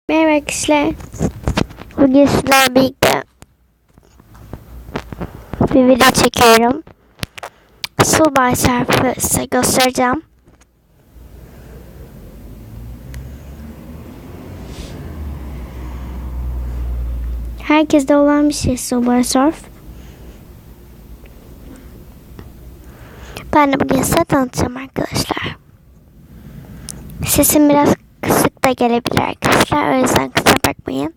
Merhaba arkadaşlar. Bugün sizlerle birlikte bir video çekiyorum. Su çarpı size göstereceğim. Herkeste olan bir şey su surf. Ben de bugün size tanıtacağım arkadaşlar. Sesim biraz kısık da gelebilir arkadaşlar. O yüzden kusura bakmayın.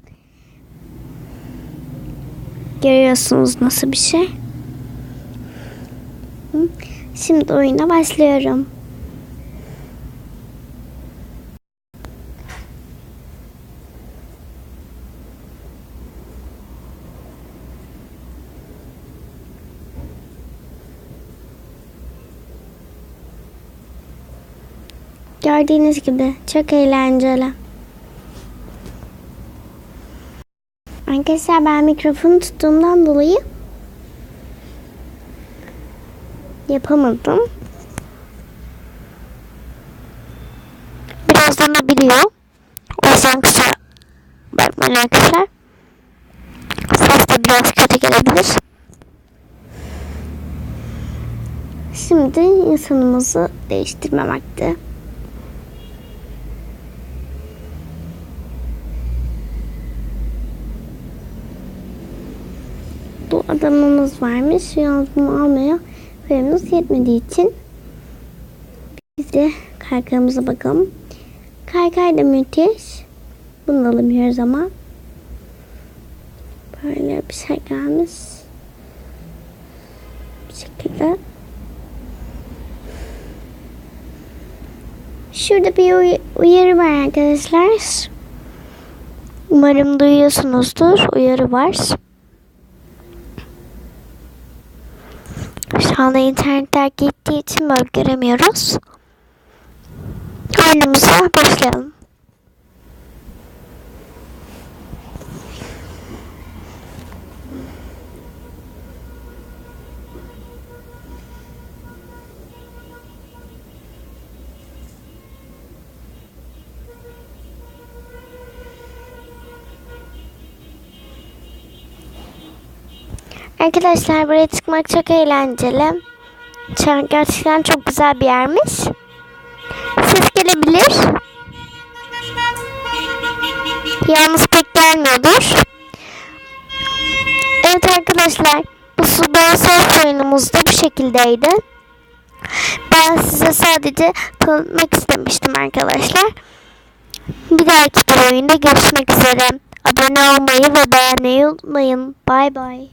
Görüyorsunuz nasıl bir şey. Şimdi oyuna başlıyorum. Gördüğünüz gibi çok eğlenceli. Arkadaşlar ben mikrofonu tuttuğumdan dolayı yapamadım. Birazdan da biliyor. O yüzden kusura bakmayın arkadaşlar. Ses de biraz kötü gelebilir. Şimdi insanımızı değiştirme vakti. Bu adamımız varmış. Yalnız bunu almaya paramız yetmediği için biz de kaykayımıza bakalım. Kaykay da müthiş. Bunu alamıyoruz ama. Böyle bir şey gelmiş. Bu şekilde. Şurada bir uyarı var arkadaşlar. Umarım duyuyorsunuzdur. Uyarı var. Şu anda internetler gittiği için böyle göremiyoruz. Oyunumuza başlayalım. Arkadaşlar buraya çıkmak çok eğlenceli. Gerçekten çok güzel bir yermiş. Ses gelebilir. Yalnız pek gelmiyordur. Evet arkadaşlar, bu surf oyunumuz da bu şekildeydi. Ben size sadece tanıtmak istemiştim arkadaşlar. Bir dahaki bir oyunda görüşmek üzere. Abone olmayı ve beğenmeyi unutmayın. Bay bay.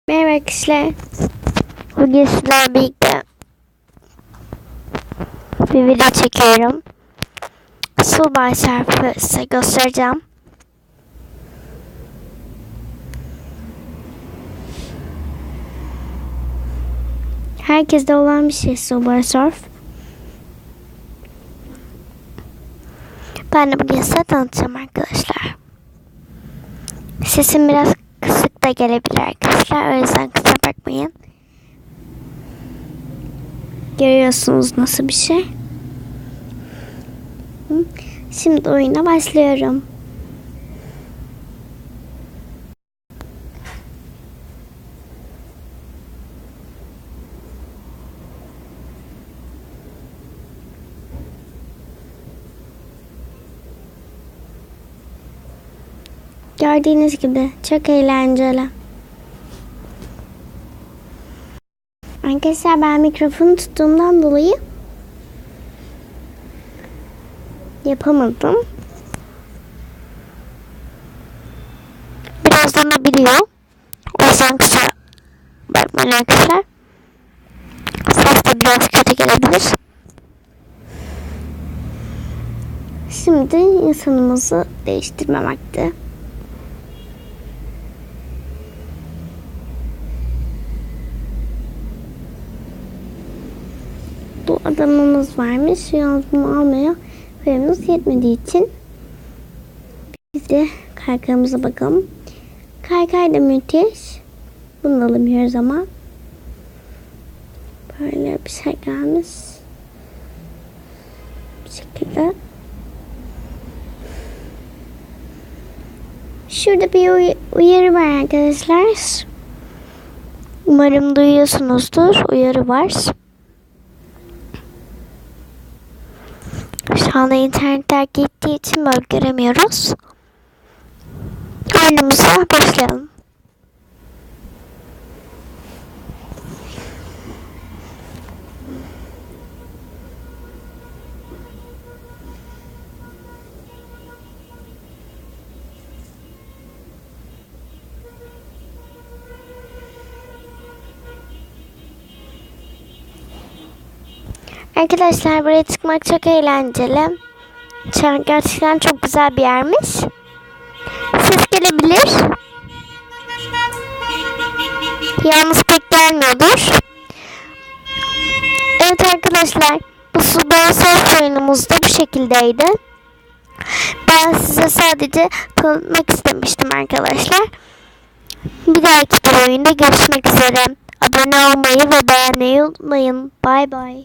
Merhaba arkadaşlar. Bugün sizlerle birlikte bir video çekiyorum. Su çarpı size göstereceğim. Herkeste olan bir şey su surf. Ben de bugün size tanıtacağım arkadaşlar. Sesim biraz kısık da gelebilir arkadaşlar. O yüzden kusura bakmayın. Görüyorsunuz nasıl bir şey. Şimdi oyuna başlıyorum. Gördüğünüz gibi çok eğlenceli. Arkadaşlar ben mikrofonu tuttuğumdan dolayı yapamadım. Birazdan da biliyor. O yüzden kusura bakmayın arkadaşlar. Ses de biraz kötü gelebilir. Şimdi insanımızı değiştirme vakti. Bu adamımız varmış. Yalnız bunu almaya paramız yetmediği için biz de kaykayımıza bakalım. Kaykay da müthiş. Bunu alamıyoruz ama. Böyle bir şey gelmiş. Bu Bu şekilde. Şurada bir uyarı var arkadaşlar. Umarım duyuyorsunuzdur. Uyarı var. Şu anda internetler gittiği için böyle göremiyoruz. Oyunumuza başlayalım. Arkadaşlar buraya çıkmak çok eğlenceli. Gerçekten çok güzel bir yermiş. Ses gelebilir. Yalnız pek gelmiyordur. Evet arkadaşlar, bu son oyunumuz da bu şekildeydi. Ben size sadece tanıtmak istemiştim arkadaşlar. Bir dahaki bir oyunda görüşmek üzere. Abone olmayı ve beğenmeyi unutmayın. Bay bay.